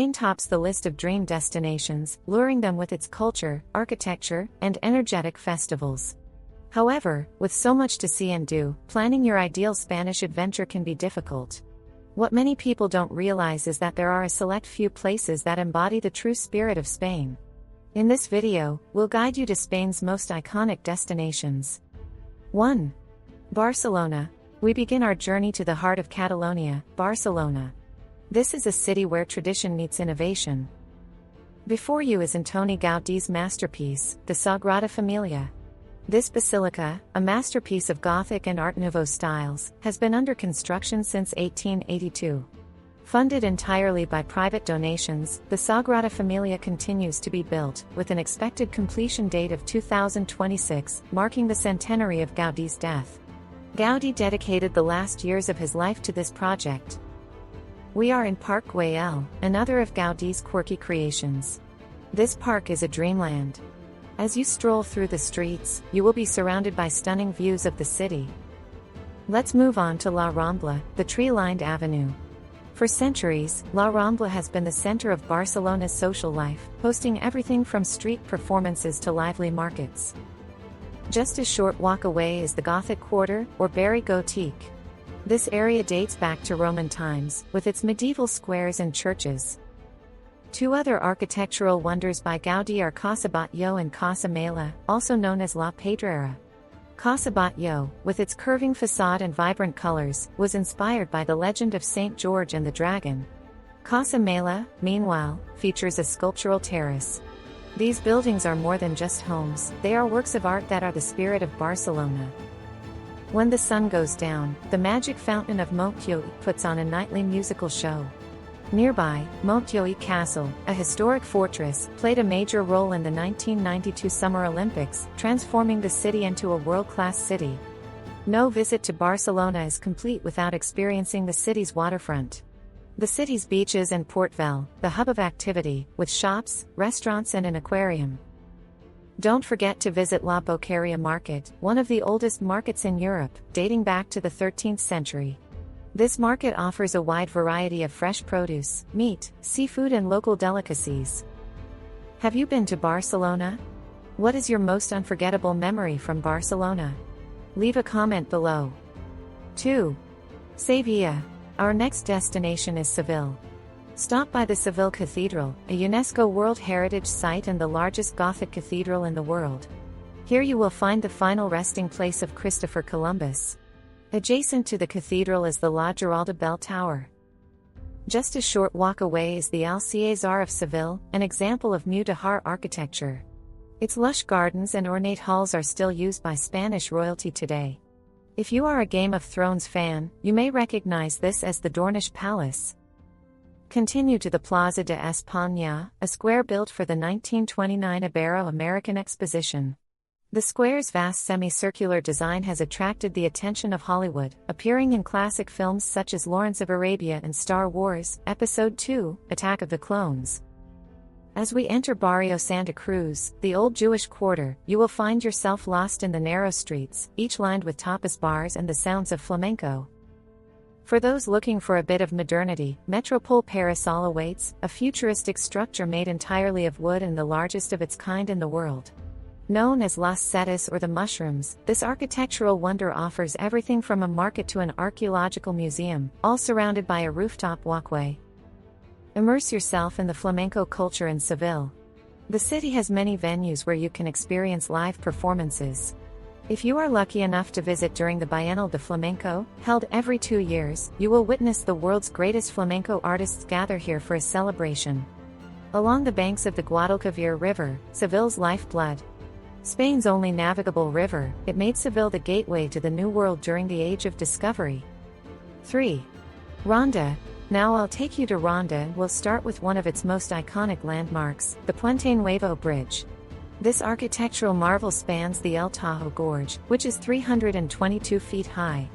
Spain tops the list of dream destinations, luring them with its culture, architecture, and energetic festivals. However, with so much to see and do, planning your ideal Spanish adventure can be difficult. What many people don't realize is that there are a select few places that embody the true spirit of Spain. In this video, we'll guide you to Spain's most iconic destinations. 1. Barcelona. We begin our journey to the heart of Catalonia, Barcelona. This is a city where tradition meets innovation. Before you is Antoni Gaudi's masterpiece, the Sagrada Família. This basilica, a masterpiece of Gothic and Art Nouveau styles, has been under construction since 1882. Funded entirely by private donations, the Sagrada Família continues to be built, with an expected completion date of 2026, marking the centenary of Gaudi's death. Gaudi dedicated the last years of his life to this project. We are in Parc Güell, another of Gaudi's quirky creations. This park is a dreamland. As you stroll through the streets, you will be surrounded by stunning views of the city. Let's move on to La Rambla, the tree-lined avenue. For centuries, La Rambla has been the center of Barcelona's social life, hosting everything from street performances to lively markets. Just a short walk away is the Gothic Quarter, or Barri Gòtic. This area dates back to Roman times, with its medieval squares and churches. Two other architectural wonders by Gaudi are Casa Batlló and Casa Mela, also known as La Pedrera. Casa Batlló, with its curving facade and vibrant colors, was inspired by the legend of Saint George and the Dragon. Casa Mela, meanwhile, features a sculptural terrace. These buildings are more than just homes, they are works of art that are the spirit of Barcelona. When the sun goes down, the magic fountain of Montjuïc puts on a nightly musical show. Nearby, Montjuïc Castle, a historic fortress, played a major role in the 1992 Summer Olympics, transforming the city into a world-class city. No visit to Barcelona is complete without experiencing the city's waterfront. The city's beaches and Port Vell, the hub of activity, with shops, restaurants and an aquarium. Don't forget to visit La Boqueria Market, one of the oldest markets in Europe, dating back to the 13th century. This market offers a wide variety of fresh produce, meat, seafood and local delicacies. Have you been to Barcelona? What is your most unforgettable memory from Barcelona? Leave a comment below. 2. Sevilla. Our next destination is Seville. Stop by the Seville Cathedral, a UNESCO World Heritage Site and the largest Gothic cathedral in the world. Here you will find the final resting place of Christopher Columbus. Adjacent to the cathedral is the La Giralda Bell Tower. Just a short walk away is the Alcázar of Seville, an example of mudéjar architecture. Its lush gardens and ornate halls are still used by Spanish royalty today. If you are a Game of Thrones fan, you may recognize this as the Dornish Palace. Continue to the Plaza de España, a square built for the 1929 Ibero-American Exposition. The square's vast semicircular design has attracted the attention of Hollywood, appearing in classic films such as Lawrence of Arabia and Star Wars, Episode II, Attack of the Clones. As we enter Barrio Santa Cruz, the old Jewish quarter, you will find yourself lost in the narrow streets, each lined with tapas bars and the sounds of flamenco. For those looking for a bit of modernity, Metropole Parasol awaits, a futuristic structure made entirely of wood and the largest of its kind in the world. Known as Las Setas or the Mushrooms, this architectural wonder offers everything from a market to an archaeological museum, all surrounded by a rooftop walkway. Immerse yourself in the flamenco culture in Seville. The city has many venues where you can experience live performances. If you are lucky enough to visit during the Bienal de Flamenco, held every 2 years, you will witness the world's greatest flamenco artists gather here for a celebration. Along the banks of the Guadalquivir River, Seville's lifeblood, Spain's only navigable river, it made Seville the gateway to the New World during the Age of Discovery. 3. Ronda. Now I'll take you to Ronda and we'll start with one of its most iconic landmarks, the Puente Nuevo Bridge. This architectural marvel spans the El Tajo Gorge, which is 322 feet high.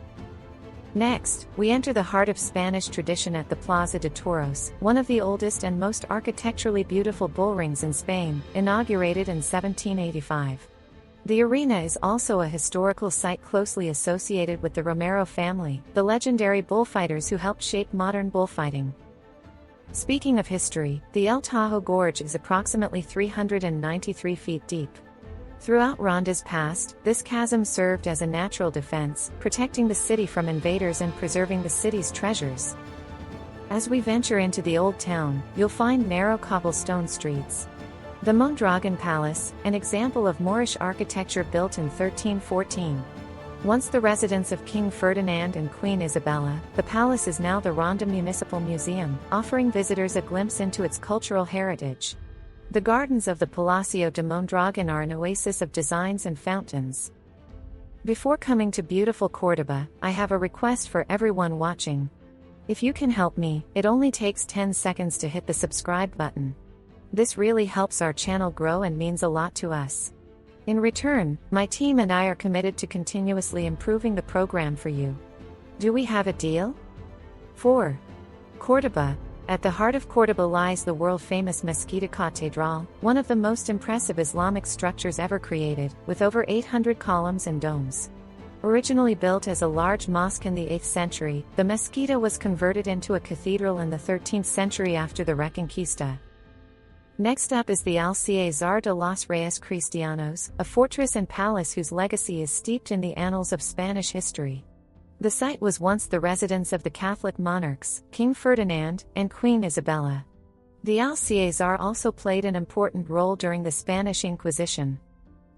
Next, we enter the heart of Spanish tradition at the Plaza de Toros, one of the oldest and most architecturally beautiful bullrings in Spain, inaugurated in 1785. The arena is also a historical site closely associated with the Romero family, the legendary bullfighters who helped shape modern bullfighting. Speaking of history, the El Tajo Gorge is approximately 393 feet deep. Throughout Ronda's past, this chasm served as a natural defense, protecting the city from invaders and preserving the city's treasures. As we venture into the old town, you'll find narrow cobblestone streets. The Mondragon Palace, an example of Moorish architecture built in 1314. Once the residence of King Ferdinand and Queen Isabella, the palace is now the Ronda Municipal Museum, offering visitors a glimpse into its cultural heritage. The gardens of the Palacio de Mondragon are an oasis of designs and fountains. Before coming to beautiful Córdoba, I have a request for everyone watching. If you can help me, it only takes 10 seconds to hit the subscribe button. This really helps our channel grow and means a lot to us. In return, my team and I are committed to continuously improving the program for you. Do we have a deal? 4. Córdoba. At the heart of Córdoba lies the world-famous Mezquita Catedral, one of the most impressive Islamic structures ever created, with over 800 columns and domes. Originally built as a large mosque in the 8th century, the Mezquita was converted into a cathedral in the 13th century after the Reconquista. Next up is the Alcázar de los Reyes Cristianos, a fortress and palace whose legacy is steeped in the annals of Spanish history. The site was once the residence of the Catholic monarchs, King Ferdinand and Queen Isabella. The Alcázar also played an important role during the Spanish Inquisition.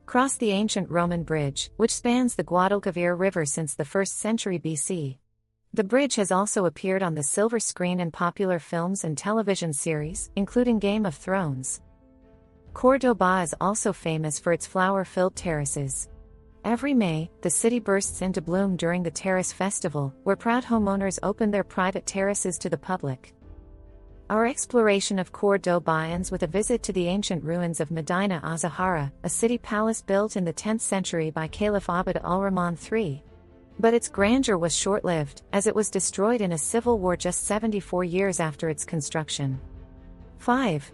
Cross the ancient Roman bridge, which spans the Guadalquivir River since the 1st century BC. The bridge has also appeared on the silver screen in popular films and television series, including Game of Thrones. Córdoba is also famous for its flower-filled terraces. Every May, the city bursts into bloom during the Terrace Festival, where proud homeowners open their private terraces to the public. Our exploration of Córdoba ends with a visit to the ancient ruins of Medina Azahara, a city palace built in the 10th century by Caliph Abd al-Rahman III. But its grandeur was short-lived, as it was destroyed in a civil war just 74 years after its construction. 5.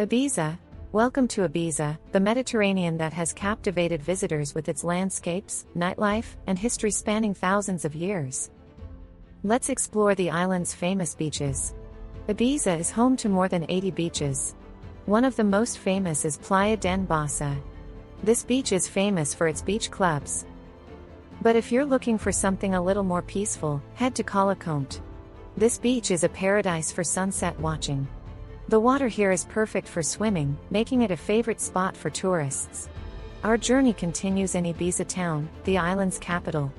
Ibiza. Welcome to Ibiza, the Mediterranean that has captivated visitors with its landscapes, nightlife, and history spanning thousands of years. Let's explore the island's famous beaches. Ibiza is home to more than 80 beaches. One of the most famous is Playa d'en Bassa. This beach is famous for its beach clubs. But if you're looking for something a little more peaceful, head to Calaconte. This beach is a paradise for sunset watching. The water here is perfect for swimming, making it a favorite spot for tourists. Our journey continues in Ibiza town, the island's capital.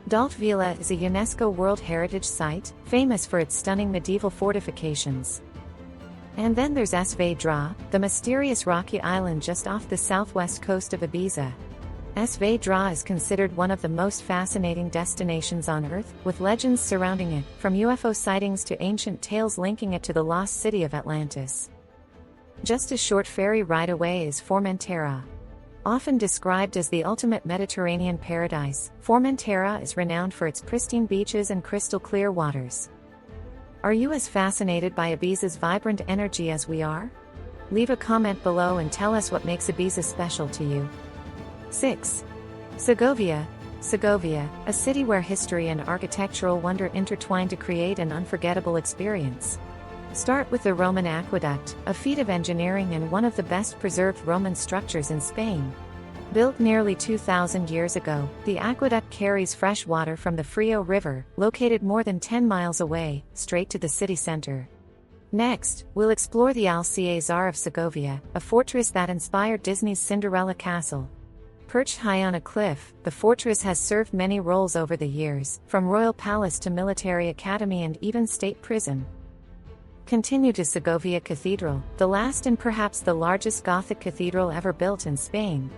Dalt Vila is a UNESCO World Heritage Site, famous for its stunning medieval fortifications. And then there's Es Vedrà, the mysterious rocky island just off the southwest coast of Ibiza. Es Vedrà is considered one of the most fascinating destinations on Earth, with legends surrounding it, from UFO sightings to ancient tales linking it to the lost city of Atlantis. Just a short ferry ride away is Formentera. Often described as the ultimate Mediterranean paradise, Formentera is renowned for its pristine beaches and crystal-clear waters. Are you as fascinated by Ibiza's vibrant energy as we are? Leave a comment below and tell us what makes Ibiza special to you. 6. Segovia. Segovia, a city where history and architectural wonder intertwine to create an unforgettable experience. Start with the Roman Aqueduct, a feat of engineering and one of the best preserved Roman structures in Spain. Built nearly 2,000 years ago, the aqueduct carries fresh water from the Frio River, located more than 10 miles away, straight to the city center. Next, we'll explore the Alcázar of Segovia, a fortress that inspired Disney's Cinderella Castle. Perched high on a cliff, the fortress has served many roles over the years, from royal palace to military academy and even state prison. Continue to Segovia Cathedral, the last and perhaps the largest Gothic cathedral ever built in Spain.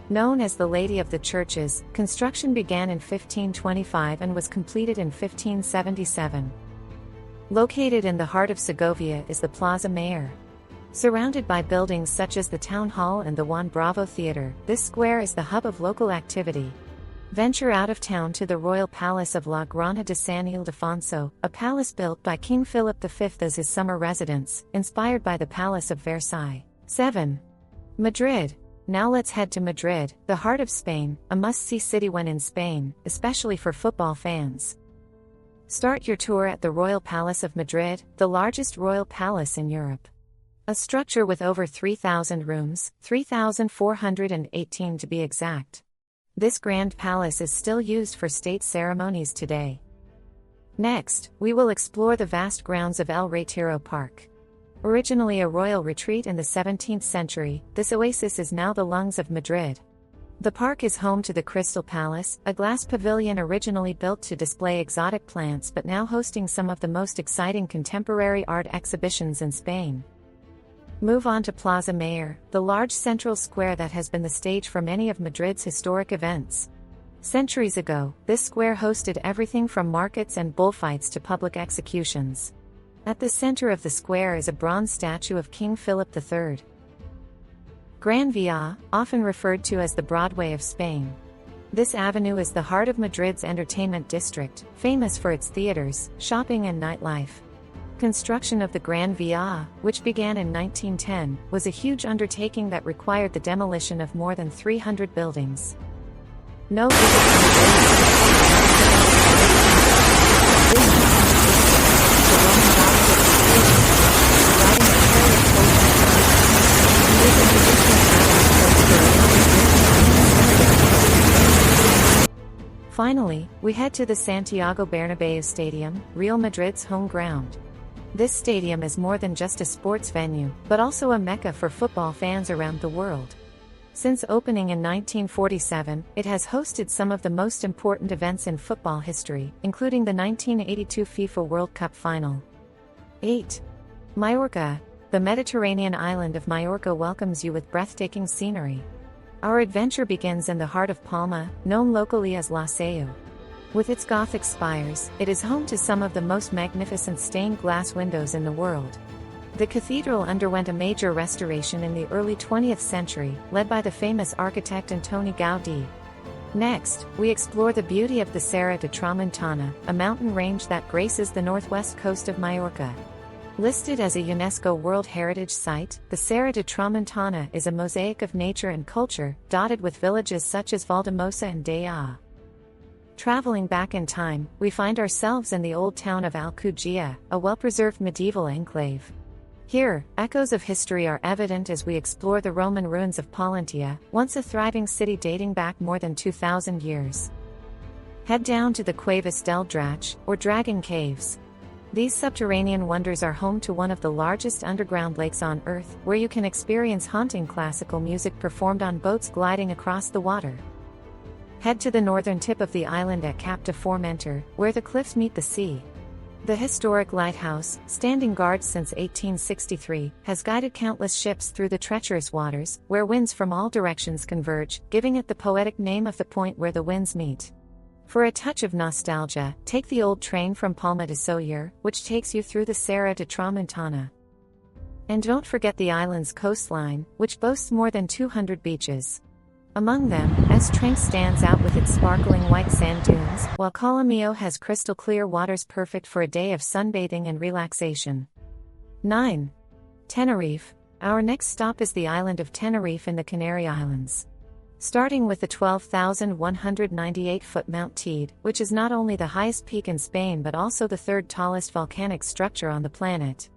Known as the Lady of the Churches, construction began in 1525 and was completed in 1577. Located in the heart of Segovia is the Plaza Mayor. Surrounded by buildings such as the Town Hall and the Juan Bravo Theatre, this square is the hub of local activity. Venture out of town to the Royal Palace of La Granja de San Ildefonso, a palace built by King Philip V as his summer residence, inspired by the Palace of Versailles. 7. Madrid. Now let's head to Madrid, the heart of Spain, a must-see city when in Spain, especially for football fans. Start your tour at the Royal Palace of Madrid, the largest royal palace in Europe. A structure with over 3,000 rooms, 3,418 to be exact. This grand palace is still used for state ceremonies today. Next, we will explore the vast grounds of El Retiro Park. Originally a royal retreat in the 17th century, this oasis is now the lungs of Madrid. The park is home to the Crystal Palace, a glass pavilion originally built to display exotic plants but now hosting some of the most exciting contemporary art exhibitions in Spain. Move on to Plaza Mayor, the large central square that has been the stage for many of Madrid's historic events. Centuries ago, this square hosted everything from markets and bullfights to public executions. At the center of the square is a bronze statue of King Philip III. Gran Via, often referred to as the Broadway of Spain. This avenue is the heart of Madrid's entertainment district, famous for its theaters, shopping and nightlife. Construction of the Gran Via, which began in 1910, was a huge undertaking that required the demolition of more than 300 buildings. No visit to Finally, we head to the Santiago Bernabéu Stadium, Real Madrid's home ground. This stadium is more than just a sports venue, but also a mecca for football fans around the world. Since opening in 1947, it has hosted some of the most important events in football history, including the 1982 FIFA World Cup final. 8. Mallorca. The Mediterranean island of Mallorca welcomes you with breathtaking scenery. Our adventure begins in the heart of Palma, known locally as La Seu. With its Gothic spires, it is home to some of the most magnificent stained glass windows in the world. The cathedral underwent a major restoration in the early 20th century, led by the famous architect Antoni Gaudí. Next, we explore the beauty of the Serra de Tramuntana, a mountain range that graces the northwest coast of Mallorca. Listed as a UNESCO World Heritage Site, the Serra de Tramuntana is a mosaic of nature and culture, dotted with villages such as Valdemosa and Daya. Traveling back in time, we find ourselves in the old town of Alcudia, a well-preserved medieval enclave. Here, echoes of history are evident as we explore the Roman ruins of Pollentia, once a thriving city dating back more than 2,000 years. Head down to the Cuevas del Drac, or Dragon Caves. These subterranean wonders are home to one of the largest underground lakes on Earth, where you can experience haunting classical music performed on boats gliding across the water. Head to the northern tip of the island at Cap de Formentor, where the cliffs meet the sea. The historic lighthouse, standing guard since 1863, has guided countless ships through the treacherous waters, where winds from all directions converge, giving it the poetic name of the point where the winds meet. For a touch of nostalgia, take the old train from Palma de Sóller, which takes you through the Serra de Tramuntana. And don't forget the island's coastline, which boasts more than 200 beaches. Among them, Estrenc stands out with its sparkling white sand dunes, while Colomillo has crystal clear waters perfect for a day of sunbathing and relaxation. 9. Tenerife. Our next stop is the island of Tenerife in the Canary Islands. Starting with the 12,198-foot Mount Teide, which is not only the highest peak in Spain but also the third tallest volcanic structure on the planet.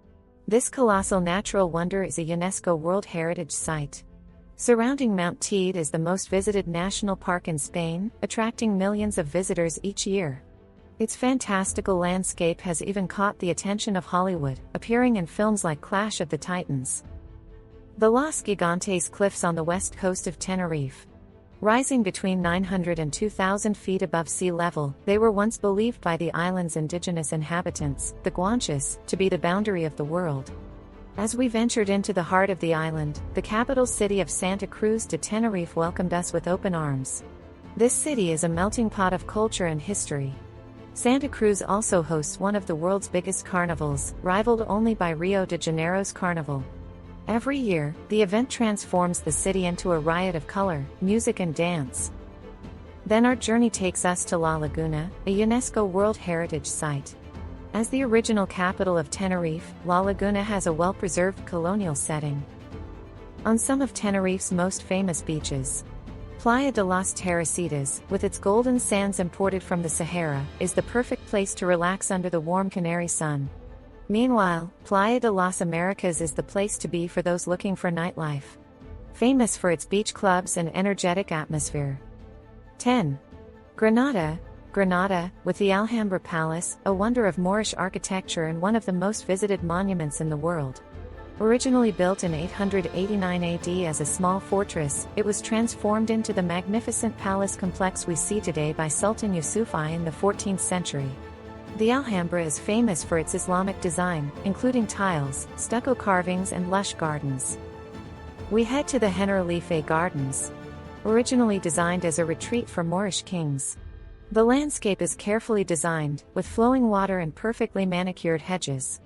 This colossal natural wonder is a UNESCO World Heritage Site. Surrounding Mount Teide is the most visited national park in Spain, attracting millions of visitors each year. Its fantastical landscape has even caught the attention of Hollywood, appearing in films like Clash of the Titans. The Los Gigantes cliffs on the west coast of Tenerife. Rising between 900 and 2,000 feet above sea level, they were once believed by the island's indigenous inhabitants, the Guanches, to be the boundary of the world. As we ventured into the heart of the island, the capital city of Santa Cruz de Tenerife welcomed us with open arms. This city is a melting pot of culture and history. Santa Cruz also hosts one of the world's biggest carnivals, rivaled only by Rio de Janeiro's Carnival. Every year, the event transforms the city into a riot of color, music and dance. Then our journey takes us to La Laguna, a UNESCO World Heritage Site. As the original capital of Tenerife, La Laguna has a well-preserved colonial setting. On some of Tenerife's most famous beaches, Playa de las Terrasitas, with its golden sands imported from the Sahara, is the perfect place to relax under the warm Canary sun. Meanwhile, Playa de las Americas is the place to be for those looking for nightlife. Famous for its beach clubs and energetic atmosphere. 10. Granada. Granada, with the Alhambra Palace, a wonder of Moorish architecture and one of the most visited monuments in the world. Originally built in 889 AD as a small fortress, it was transformed into the magnificent palace complex we see today by Sultan Yusuf I in the 14th century. The Alhambra is famous for its Islamic design, including tiles, stucco carvings and lush gardens. We head to the Generalife Gardens. Originally designed as a retreat for Moorish kings. The landscape is carefully designed, with flowing water and perfectly manicured hedges.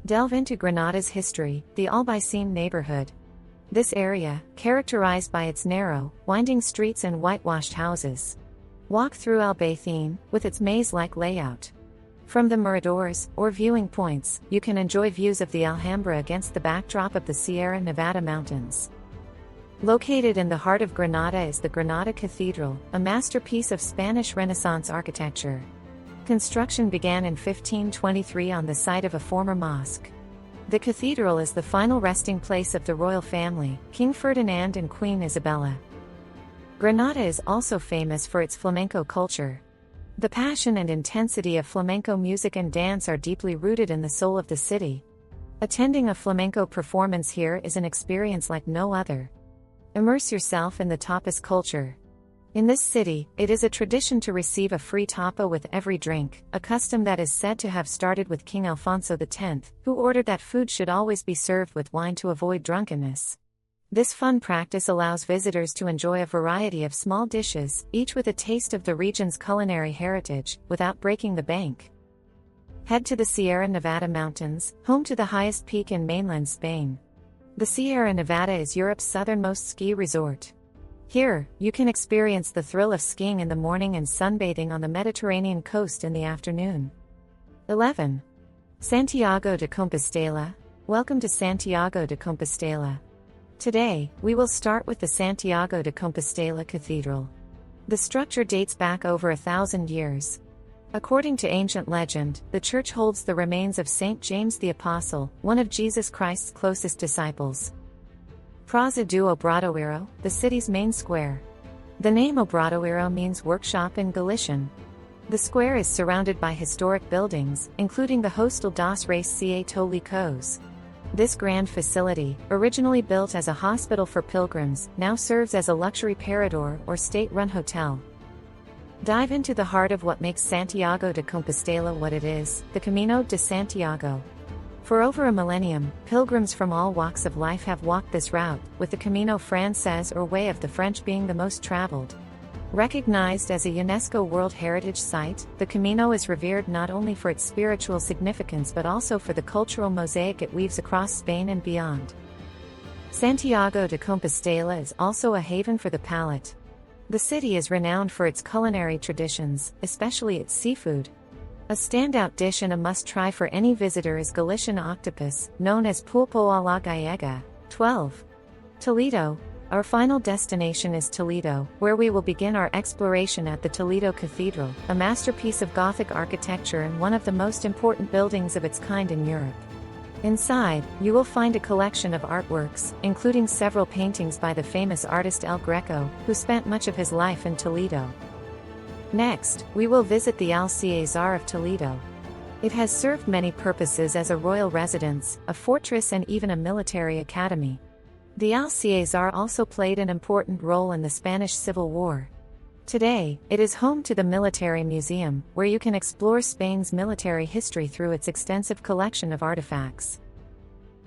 Delve into Granada's history, the Albaycin neighborhood. This area, characterized by its narrow, winding streets and whitewashed houses. Walk through Albaycin, with its maze-like layout. From the miradors, or viewing points, you can enjoy views of the Alhambra against the backdrop of the Sierra Nevada mountains. Located in the heart of Granada is the Granada Cathedral, a masterpiece of Spanish Renaissance architecture. Construction began in 1523 on the site of a former mosque. The cathedral is the final resting place of the royal family, King Ferdinand and Queen Isabella. Granada is also famous for its flamenco culture. The passion and intensity of flamenco music and dance are deeply rooted in the soul of the city. Attending a flamenco performance here is an experience like no other. Immerse yourself in the tapas culture. In this city, it is a tradition to receive a free tapa with every drink, a custom that is said to have started with King Alfonso X, who ordered that food should always be served with wine to avoid drunkenness. This fun practice allows visitors to enjoy a variety of small dishes, each with a taste of the region's culinary heritage, without breaking the bank. Head to the Sierra Nevada mountains, home to the highest peak in mainland Spain. The Sierra Nevada is Europe's southernmost ski resort. Here, you can experience the thrill of skiing in the morning and sunbathing on the Mediterranean coast in the afternoon. 11. Santiago de Compostela. Welcome to Santiago de Compostela. Today, we will start with the Santiago de Compostela Cathedral. The structure dates back over 1,000 years. According to ancient legend, the church holds the remains of Saint James the Apostle, one of Jesus Christ's closest disciples. Praça do Obradoiro, the city's main square. The name Obradoiro means workshop in Galician. The square is surrounded by historic buildings, including the Hostal dos Reis Católicos. This grand facility, originally built as a hospital for pilgrims, now serves as a luxury parador or state-run hotel. Dive into the heart of what makes Santiago de Compostela what it is, the Camino de Santiago. For over a millennium, pilgrims from all walks of life have walked this route, with the Camino Francés or Way of the French being the most traveled. Recognized as a UNESCO World Heritage Site, the Camino is revered not only for its spiritual significance but also for the cultural mosaic it weaves across Spain and beyond. Santiago de Compostela is also a haven for the palate. The city is renowned for its culinary traditions, especially its seafood. A standout dish and a must-try for any visitor is Galician octopus, known as pulpo a la gallega. 12. Toledo. Our final destination is Toledo, where we will begin our exploration at the Toledo Cathedral, a masterpiece of Gothic architecture and one of the most important buildings of its kind in Europe. Inside, you will find a collection of artworks, including several paintings by the famous artist El Greco, who spent much of his life in Toledo. Next, we will visit the Alcázar of Toledo. It has served many purposes as a royal residence, a fortress and even a military academy. The Alcázar also played an important role in the Spanish Civil War. Today, it is home to the Military Museum, where you can explore Spain's military history through its extensive collection of artifacts.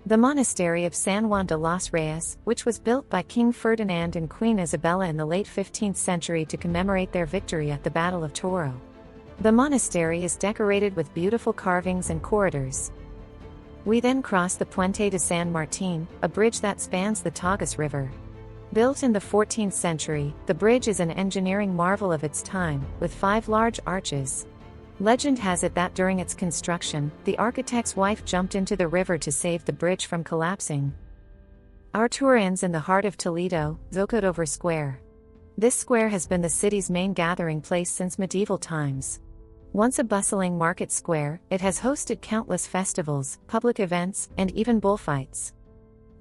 The Monastery of San Juan de los Reyes, which was built by King Ferdinand and Queen Isabella in the late 15th century to commemorate their victory at the Battle of Toro. The monastery is decorated with beautiful carvings and corridors. We then cross the Puente de San Martín, a bridge that spans the Tagus River. Built in the 14th century, the bridge is an engineering marvel of its time, with 5 large arches. Legend has it that during its construction, the architect's wife jumped into the river to save the bridge from collapsing. Our tour ends in the heart of Toledo, Zocodover Square. This square has been the city's main gathering place since medieval times. Once a bustling market square, it has hosted countless festivals, public events, and even bullfights.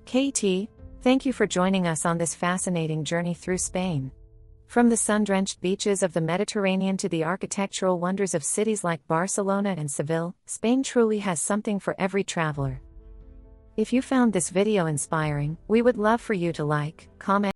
KT, thank you for joining us on this fascinating journey through Spain. From the sun-drenched beaches of the Mediterranean to the architectural wonders of cities like Barcelona and Seville, Spain truly has something for every traveler. If you found this video inspiring, we would love for you to like, comment,